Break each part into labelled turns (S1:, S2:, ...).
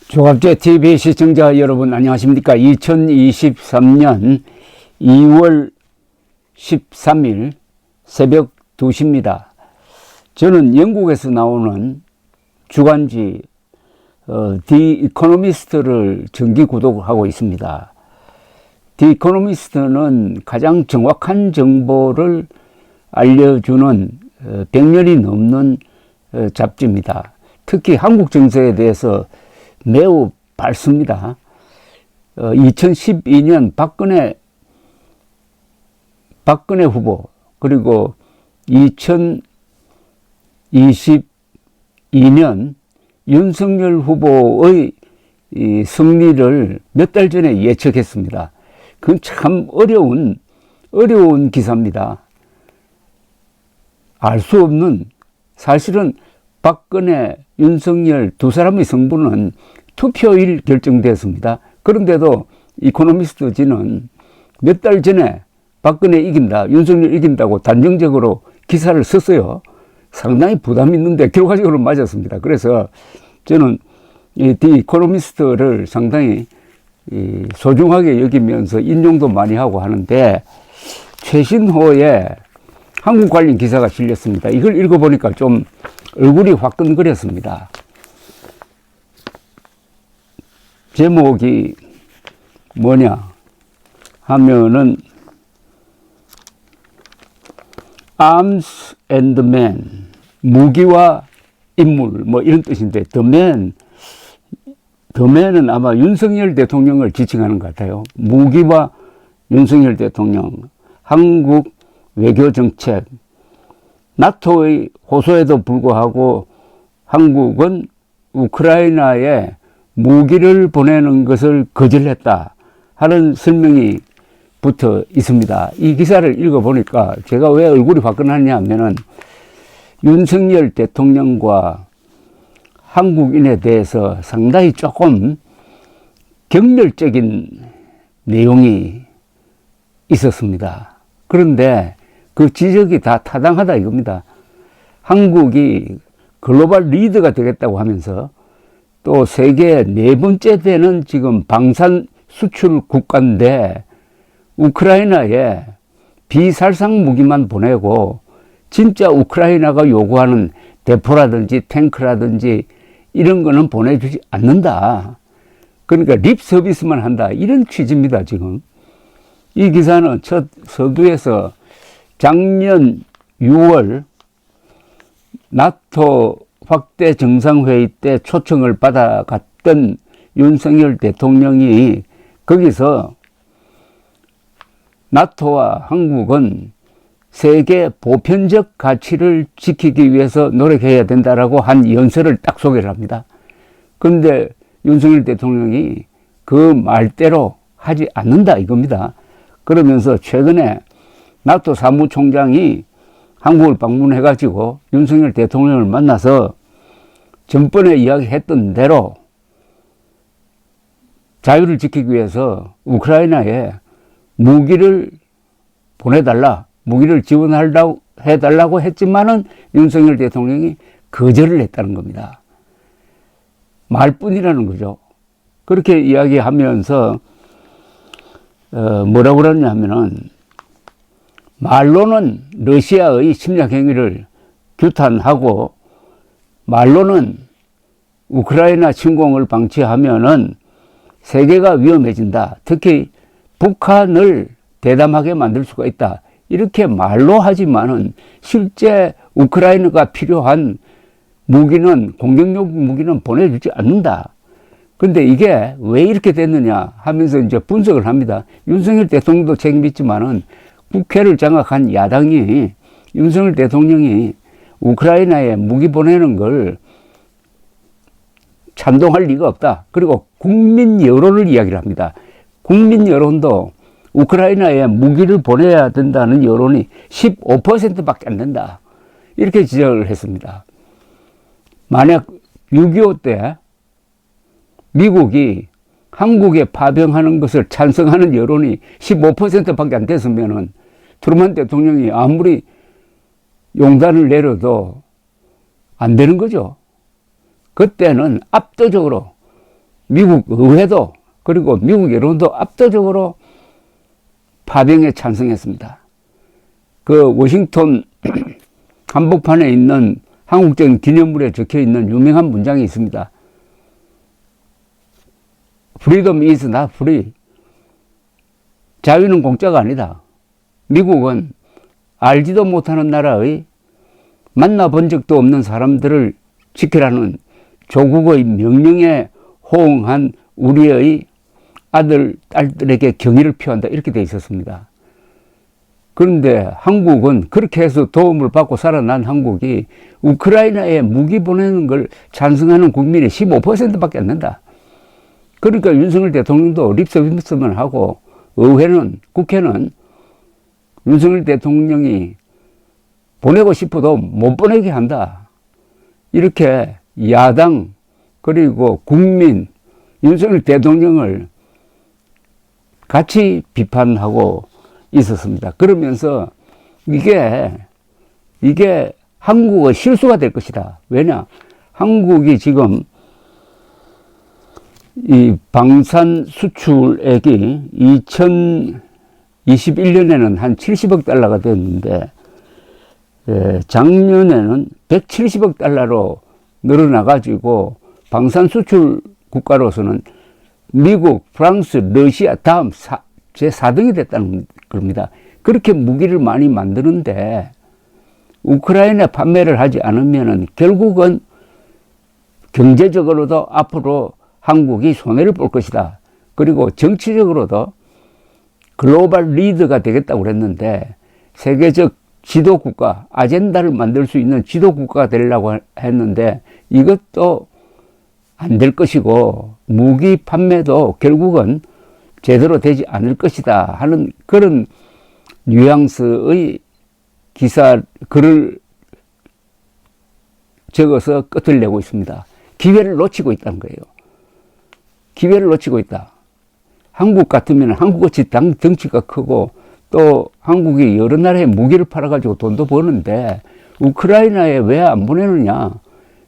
S1: 조갑제 TV 시청자 여러분 안녕하십니까. 2023년 2월 13일 새벽 2시입니다. 저는 영국에서 나오는 주간지 디 이코노미스트를 정기 구독하고 있습니다. 디 이코노미스트는 가장 정확한 정보를 알려주는 100년이 넘는 잡지입니다. 특히 한국 정세에 대해서 매우 밝습니다. 2012년 박근혜 후보, 그리고 2022년 윤석열 후보의 이 승리를 몇 달 전에 예측했습니다. 그건 참 어려운 기사입니다. 알 수 없는, 사실은 박근혜, 윤석열 두 사람의 승부는 투표일 결정됐습니다. 그런데도 이코노미스트지는 몇 달 전에 박근혜 이긴다, 윤석열 이긴다고 단정적으로 기사를 썼어요. 상당히 부담 있는데 결과적으로 맞았습니다. 그래서 저는 이 디 이코노미스트를 상당히 소중하게 여기면서 인용도 많이 하고 하는데, 최신호에 한국 관련 기사가 실렸습니다. 이걸 읽어보니까 좀 얼굴이 화끈거렸습니다. 제목이 뭐냐 하면은 Arms and Men, 무기와 인물, 뭐 이런 뜻인데, The Man은 아마 윤석열 대통령을 지칭하는 것 같아요. 무기와 윤석열 대통령, 한국 외교정책, 나토의 호소에도 불구하고 한국은 우크라이나에 무기를 보내는 것을 거절했다 하는 설명이 붙어 있습니다. 이 기사를 읽어보니까 제가 왜 얼굴이 화끈하냐 하면은, 윤석열 대통령과 한국인에 대해서 상당히 조금 경멸적인 내용이 있었습니다. 그런데 그 지적이 다 타당하다 이겁니다. 한국이 글로벌 리더가 되겠다고 하면서 또 세계 네 번째 되는 지금 방산 수출 국가인데, 우크라이나에 비살상 무기만 보내고 진짜 우크라이나가 요구하는 대포라든지 탱크라든지 이런 거는 보내주지 않는다. 그러니까 립 서비스만 한다, 이런 취지입니다. 지금 이 기사는 첫 서두에서 작년 6월 나토 확대 정상회의 때 초청을 받아갔던 윤석열 대통령이 거기서 나토와 한국은 세계 보편적 가치를 지키기 위해서 노력해야 된다라고 한 연설을 딱 소개를 합니다. 그런데 윤석열 대통령이 그 말대로 하지 않는다 이겁니다. 그러면서 최근에 나토 사무총장이 한국을 방문해가지고 윤석열 대통령을 만나서 전번에 이야기했던 대로 자유를 지키기 위해서 우크라이나에 무기를 보내달라, 무기를 지원해달라고 했지만은 윤석열 대통령이 거절을 했다는 겁니다. 말뿐이라는 거죠. 그렇게 이야기하면서 뭐라고 그러냐 하면은, 말로는 러시아의 침략 행위를 규탄하고 말로는 우크라이나 침공을 방치하면은 세계가 위험해진다, 특히 북한을 대담하게 만들 수가 있다, 이렇게 말로 하지만은 실제 우크라이나가 필요한 무기는, 공격용 무기는 보내주지 않는다. 근데 이게 왜 이렇게 됐느냐 하면서 이제 분석을 합니다. 윤석열 대통령도 책임있지만은 국회를 장악한 야당이 윤석열 대통령이 우크라이나에 무기 보내는 걸 찬동할 리가 없다. 그리고 국민 여론을 이야기를 합니다. 국민 여론도 우크라이나에 무기를 보내야 된다는 여론이 15%밖에 안 된다, 이렇게 지적을 했습니다. 만약 6.25 때 미국이 한국에 파병하는 것을 찬성하는 여론이 15%밖에 안 됐으면은 트루먼 대통령이 아무리 용단을 내려도 안 되는 거죠. 그때는 압도적으로 미국 의회도 그리고 미국 여론도 압도적으로 파병에 찬성했습니다. 그 워싱턴 한복판에 있는 한국전 기념물에 적혀 있는 유명한 문장이 있습니다. Freedom is not free. 자유는 공짜가 아니다. 미국은 알지도 못하는 나라의 만나본 적도 없는 사람들을 지키라는 조국의 명령에 호응한 우리의 아들, 딸들에게 경의를 표한다. 이렇게 돼 있었습니다. 그런데 한국은 그렇게 해서 도움을 받고 살아난 한국이 우크라이나에 무기 보내는 걸 찬성하는 국민이 15%밖에 안 된다. 그러니까 윤석열 대통령도 립서비스만 하고 의회는, 국회는 윤석열 대통령이 보내고 싶어도 못 보내게 한다. 이렇게 야당 그리고 국민, 윤석열 대통령을 같이 비판하고 있었습니다. 그러면서 이게 한국의 실수가 될 것이다. 왜냐? 한국이 지금 이 방산 수출액이 2021년에는 한 70억 달러가 됐는데, 작년에는 170억 달러로 늘어나가지고 방산 수출 국가로서는 미국, 프랑스, 러시아 다음 제4등이 됐다는 겁니다. 그렇게 무기를 많이 만드는데 우크라이나 판매를 하지 않으면은 결국은 경제적으로도 앞으로 한국이 손해를 볼 것이다. 그리고 정치적으로도 글로벌 리더가 되겠다고 그랬는데 세계적 지도국가, 아젠다를 만들 수 있는 지도국가가 되려고 했는데 이것도 안 될 것이고 무기 판매도 결국은 제대로 되지 않을 것이다 하는 그런 뉘앙스의 글을 적어서 끝을 내고 있습니다. 기회를 놓치고 있다는 거예요. 기회를 놓치고 있다. 한국 같으면 한국같이 덩치가 크고 또 한국이 여러 나라에 무기를 팔아가지고 돈도 버는데 우크라이나에 왜 안 보내느냐.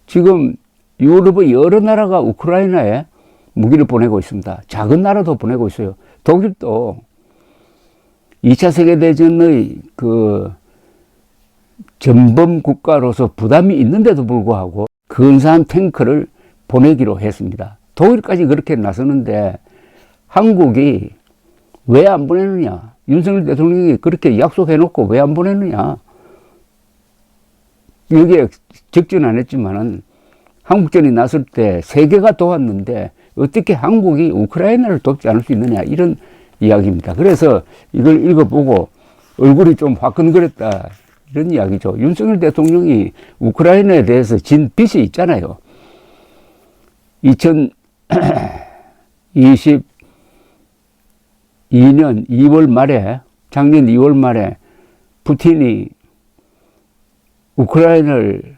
S1: 지금 유럽의 여러 나라가 우크라이나에 무기를 보내고 있습니다. 작은 나라도 보내고 있어요. 독일도 2차 세계대전의 그 전범 국가로서 부담이 있는데도 불구하고 근사한 탱크를 보내기로 했습니다. 독일까지 그렇게 나서는데 한국이 왜 안 보내느냐. 윤석열 대통령이 그렇게 약속해놓고 왜 안 보내느냐. 여기에 적지는 안 했지만은 한국전이 났을 때 세계가 도왔는데 어떻게 한국이 우크라이나를 돕지 않을 수 있느냐 이런 이야기입니다. 그래서 이걸 읽어보고 얼굴이 좀 화끈거렸다 이런 이야기죠. 윤석열 대통령이 우크라이나에 대해서 진 빚이 있잖아요. 2022년 2월 말에 작년 2월 말에 푸틴이 우크라이나를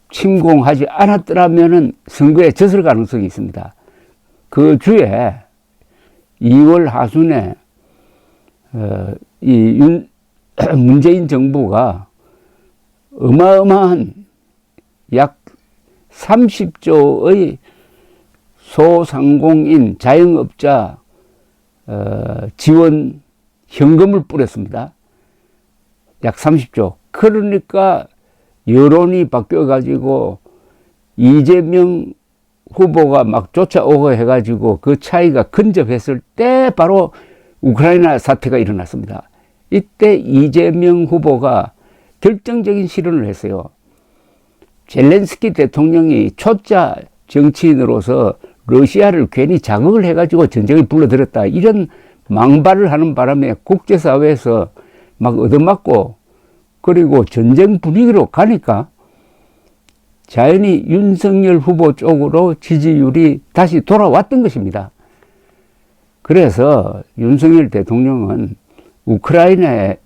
S1: 침공하지 않았더라면은 선거에 졌을 가능성이 있습니다. 그 주에 2월 하순에 문재인 정부가 어마어마한 약 30조의 소상공인 자영업자 지원 현금을 뿌렸습니다. 약 30조. 그러니까 여론이 바뀌어가지고 이재명 후보가 막 쫓아오고 해가지고 그 차이가 근접했을 때 바로 우크라이나 사태가 일어났습니다. 이때 이재명 후보가 결정적인 실언을 했어요. 젤렌스키 대통령이 초짜 정치인으로서 러시아를 괜히 자극을 해가지고 전쟁을 불러들였다. 이런 망발을 하는 바람에 국제사회에서 막 얻어맞고 그리고 전쟁 분위기로 가니까 자연히 윤석열 후보 쪽으로 지지율이 다시 돌아왔던 것입니다. 그래서 윤석열 대통령은 우크라이나에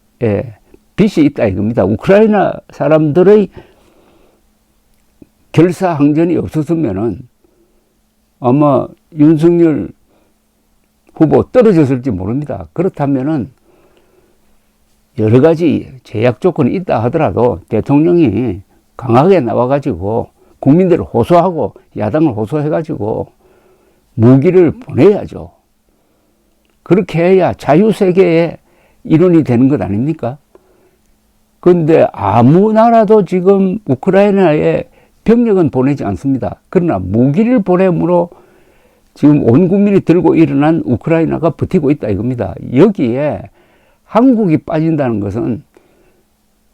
S1: 빚이 있다 이겁니다. 우크라이나 사람들의 결사항전이 없었으면은 아마 윤석열 후보 떨어졌을지 모릅니다. 그렇다면은 여러 가지 제약 조건이 있다 하더라도 대통령이 강하게 나와가지고 국민들을 호소하고 야당을 호소해가지고 무기를 보내야죠. 그렇게 해야 자유세계의 일원이 되는 것 아닙니까? 그런데 아무 나라도 지금 우크라이나에 병력은 보내지 않습니다. 그러나 무기를 보냄으로 지금 온 국민이 들고 일어난 우크라이나가 버티고 있다 이겁니다. 여기에 한국이 빠진다는 것은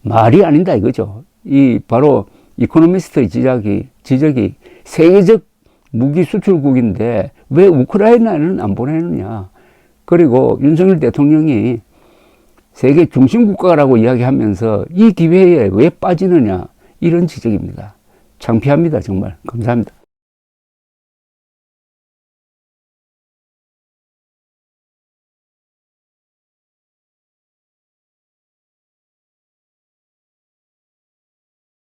S1: 말이 아니다 이거죠. 이 바로 이코노미스트의 지적이 세계적 무기 수출국인데 왜 우크라이나는 안 보내느냐. 그리고 윤석열 대통령이 세계 중심 국가라고 이야기하면서 이 기회에 왜 빠지느냐 이런 지적입니다. 창피합니다 정말. 감사합니다.